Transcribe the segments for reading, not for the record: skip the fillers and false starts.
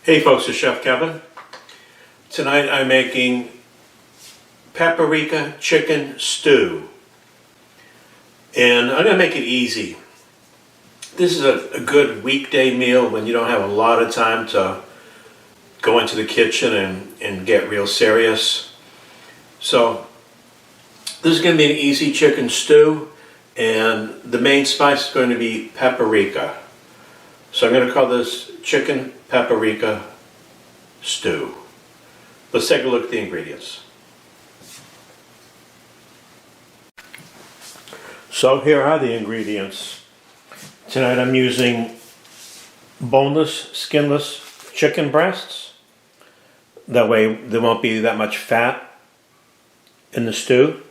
Hey folks, it's Chef Kevin. Tonight I'm making paprika chicken stew. And I'm going to make it easy. This is a good weekday meal when you don't have a lot of time to go into the kitchen and get real serious. So this is going to be an easy chicken stew, and the main spice is going to be paprika. So I'm going to call this chicken paprika stew. Let's take a look at the ingredients. So here are the ingredients. Tonight I'm using boneless, skinless chicken breasts. That way there won't be that much fat in the stew.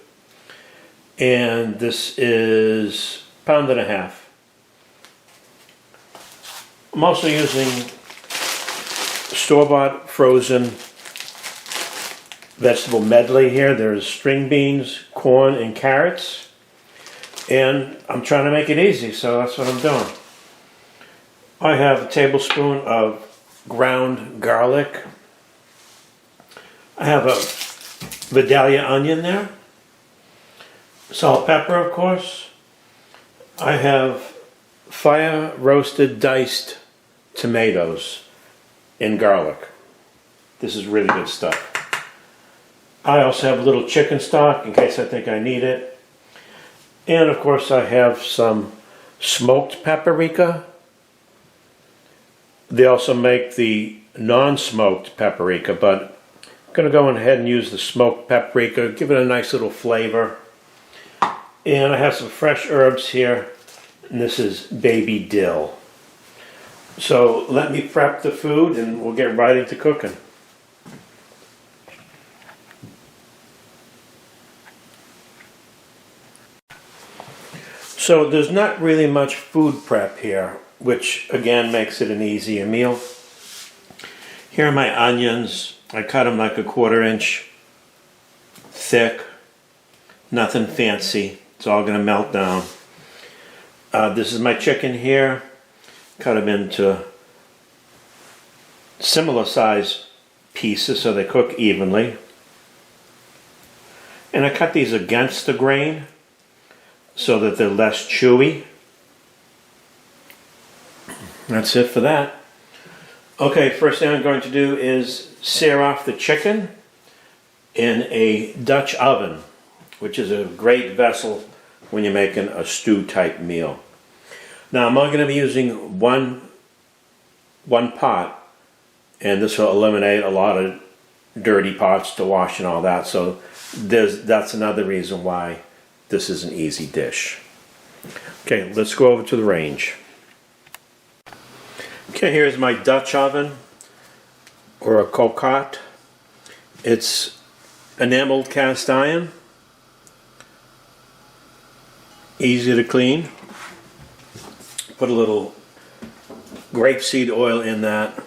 And this is a pound and a half. I'm also using store-bought frozen vegetable medley here. There's string beans, corn, and carrots. And I'm trying to make it easy, so that's what I'm doing. I have a tablespoon of ground garlic. I have a Vidalia onion there. Salt, pepper, of course. I have fire roasted diced tomatoes and garlic. This is really good stuff. I also have a little chicken stock in case I think I need it. And of course I have some smoked paprika. They also make the non-smoked paprika, but I'm going to go ahead and use the smoked paprika, give it a nice little flavor. And I have some fresh herbs here, and this is baby dill. So let me prep the food and we'll get right into cooking. So there's not really much food prep here, which again makes it an easier meal. Here are my onions. I cut them like a 1/4 inch thick. Nothing fancy. It's all going to melt down. This is my chicken here. Cut them into similar size pieces so they cook evenly. And I cut these against the grain so that they're less chewy. That's it for that. Okay, first thing I'm going to do is sear off the chicken in a Dutch oven, which is a great vessel when you're making a stew type meal. Now I'm only going to be using one pot, and this will eliminate a lot of dirty pots to wash and all that, so that's another reason why this is an easy dish. Okay, let's go over to the range. Okay, here's my Dutch oven, or a cocotte. It's enameled cast iron. Easy to clean. Put a little grapeseed oil in that.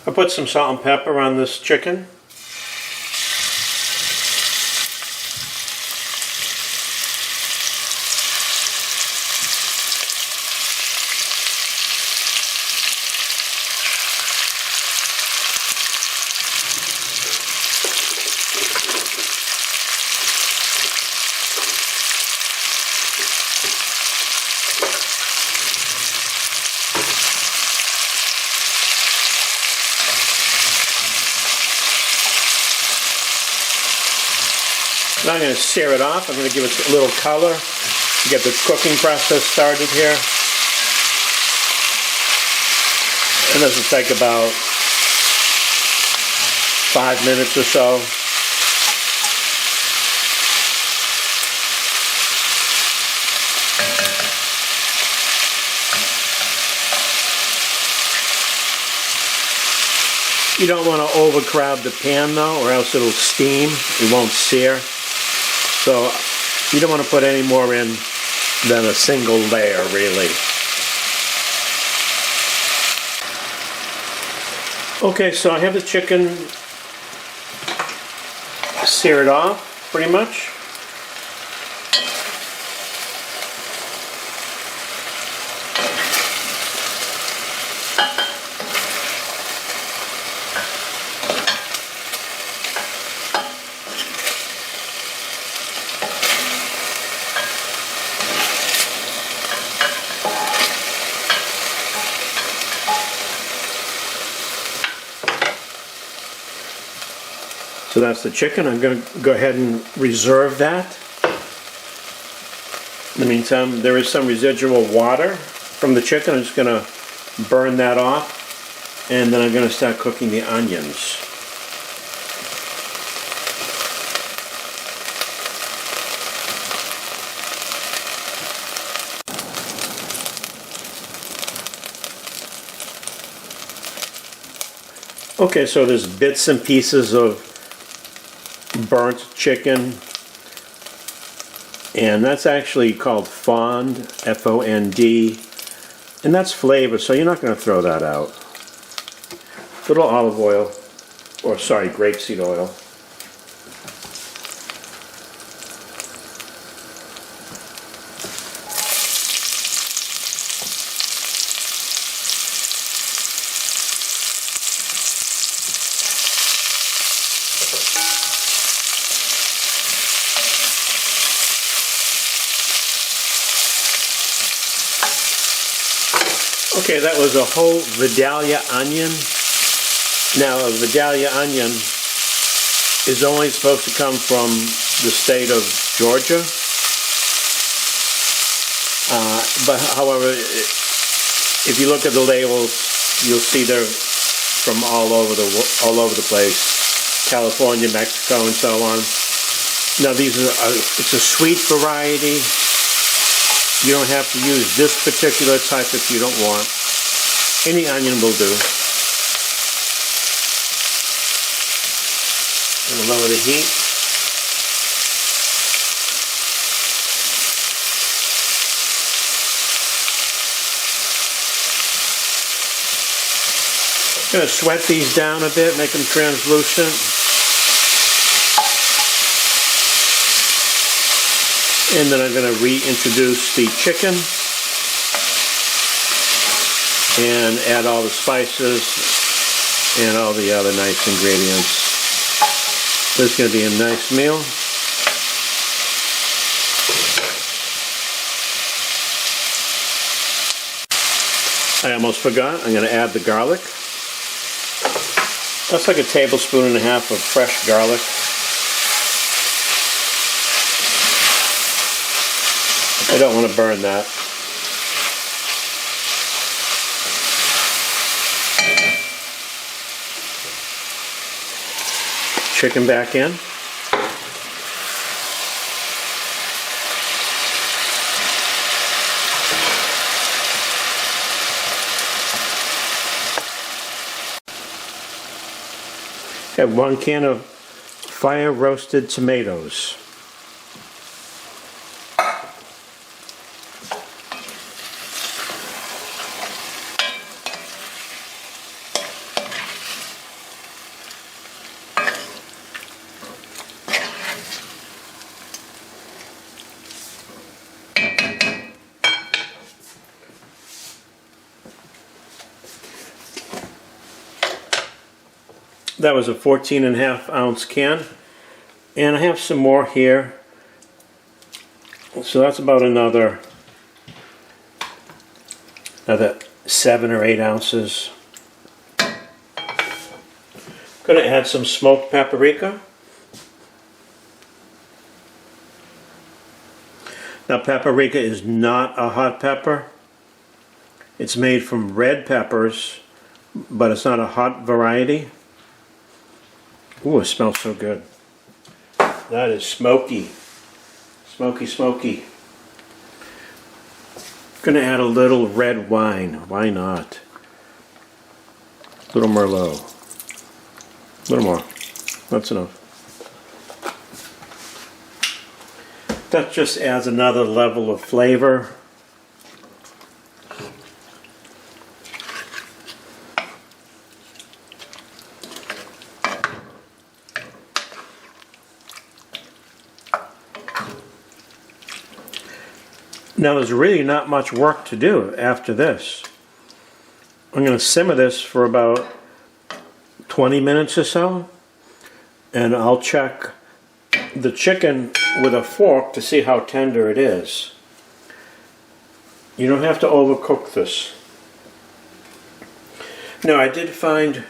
I put some salt and pepper on this chicken. Now I'm going to sear it off. I'm going to give it a little color to get the cooking process started here. And this will take about 5 minutes or so. You don't want to overcrowd the pan though, or else it'll steam. It won't sear. So you don't want to put any more in than a single layer, really. Okay, so I have the chicken seared off, pretty much. So that's the chicken. I'm going to go ahead and reserve that. In the meantime, there is some residual water from the chicken. I'm just going to burn that off, and then I'm going to start cooking the onions. Okay, so there's bits and pieces of burnt chicken, and that's actually called fond, F-O-N-D, and that's flavor, so you're not going to throw that out. A little olive oil, or sorry, grapeseed oil. Okay, that was a whole Vidalia onion. Now, a Vidalia onion is only supposed to come from the state of Georgia. But however, if you look at the labels, you'll see they're from all over the place, California, Mexico, and so on. Now, it's a sweet variety. You don't have to use this particular type if you don't want. Any onion will do. And lower the heat. I'm going to sweat these down a bit, make them translucent. And then I'm going to reintroduce the chicken and add all the spices and all the other nice ingredients. This is going to be a nice meal. I almost forgot, I'm going to add the garlic. That's like 1.5 tablespoons of fresh garlic. I don't want to burn that. Chicken back in. Have 1 can of fire roasted tomatoes. That was a 14.5 ounce can, and I have some more here, so that's about another 7 or 8 ounces. I'm going to add some smoked paprika. Now, paprika is not a hot pepper. It's made from red peppers, but it's not a hot variety. Ooh, it smells so good. That is smoky. Smoky, smoky. I'm going to add a little red wine. Why not? A little Merlot. A little more. That's enough. That just adds another level of flavor. Now there's really not much work to do after this. I'm going to simmer this for about 20 minutes or so, and I'll check the chicken with a fork to see how tender it is. You don't have to overcook this. Now I did find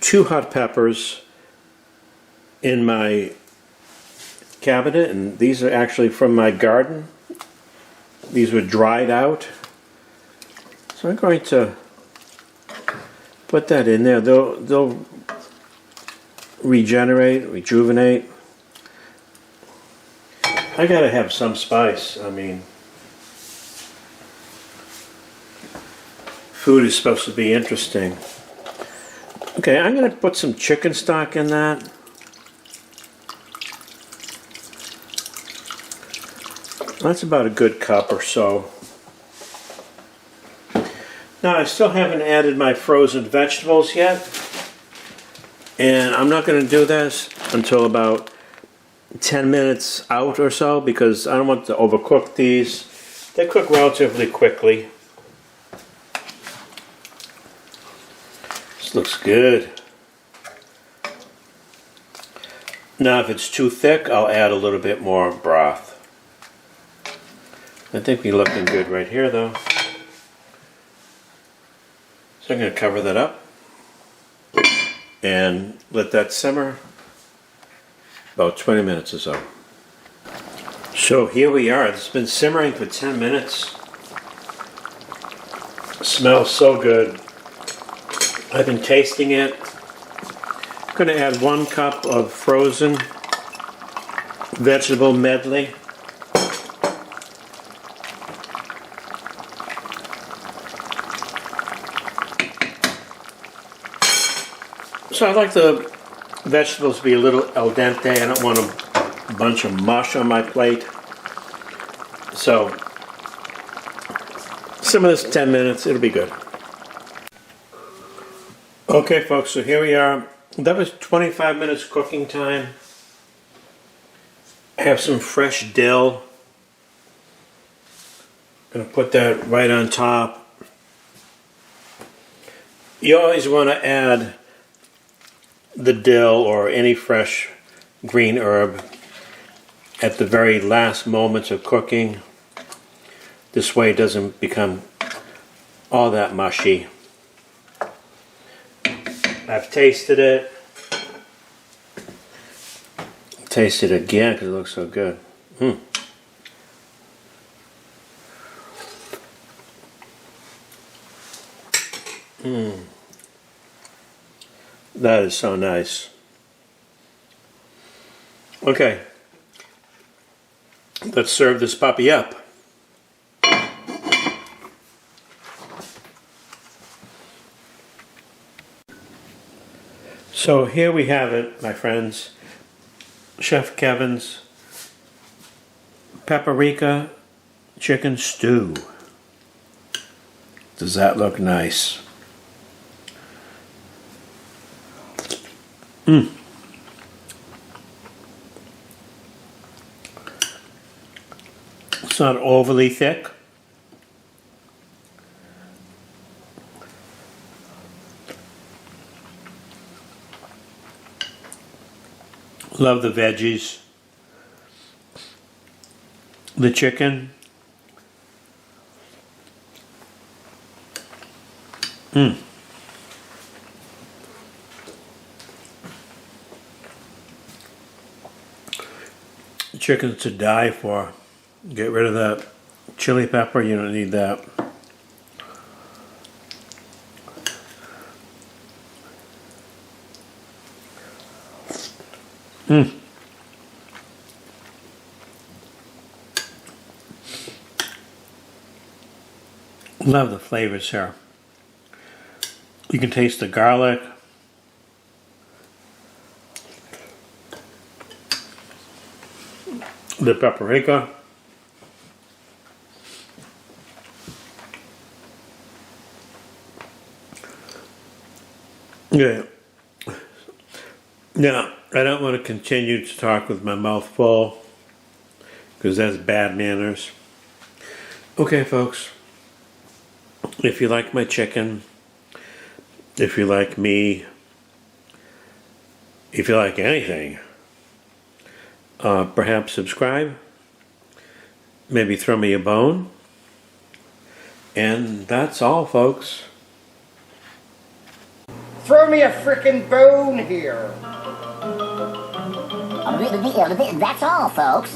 2 hot peppers in my cabinet, and these are actually from my garden. These were dried out. So I'm going to put that in there. They'll rejuvenate. I gotta have some spice. I mean, food is supposed to be interesting. Okay, I'm gonna put some chicken stock in that. That's about a good cup or so. Now, I still haven't added my frozen vegetables yet, and I'm not going to do this until about 10 minutes out or so, because I don't want to overcook these. They cook relatively quickly. This looks good. Now, if it's too thick, I'll add a little bit more broth. I think we're looking good right here, though. So I'm going to cover that up and let that simmer about 20 minutes or so. So here we are. It's been simmering for 10 minutes. It smells so good. I've been tasting it. I'm going to add 1 cup of frozen vegetable medley. So I like the vegetables to be a little al dente. I don't want a bunch of mush on my plate. So simmer this 10 minutes, it'll be good. Okay folks, so here we are. That was 25 minutes cooking time. I have some fresh dill. Gonna put that right on top. You always want to add the dill or any fresh green herb at the very last moments of cooking. This way it doesn't become all that mushy. I've tasted it. Taste it again because it looks so good. That is so nice. Okay, let's serve this puppy up. So here we have it, my friends. Chef Kevin's Paprika chicken stew. Does that look nice? It's not overly thick. Love the veggies. The chicken. Chicken's to die for. Get rid of that chili pepper, you don't need that. Love the flavors here. You can taste the garlic. The paprika. Yeah. Now, I don't want to continue to talk with my mouth full because that's bad manners. Okay, folks. If you like my chicken, if you like me, if you like anything, perhaps subscribe, maybe throw me a bone, and that's all, folks. Throw me a frickin' bone here. That's all, folks.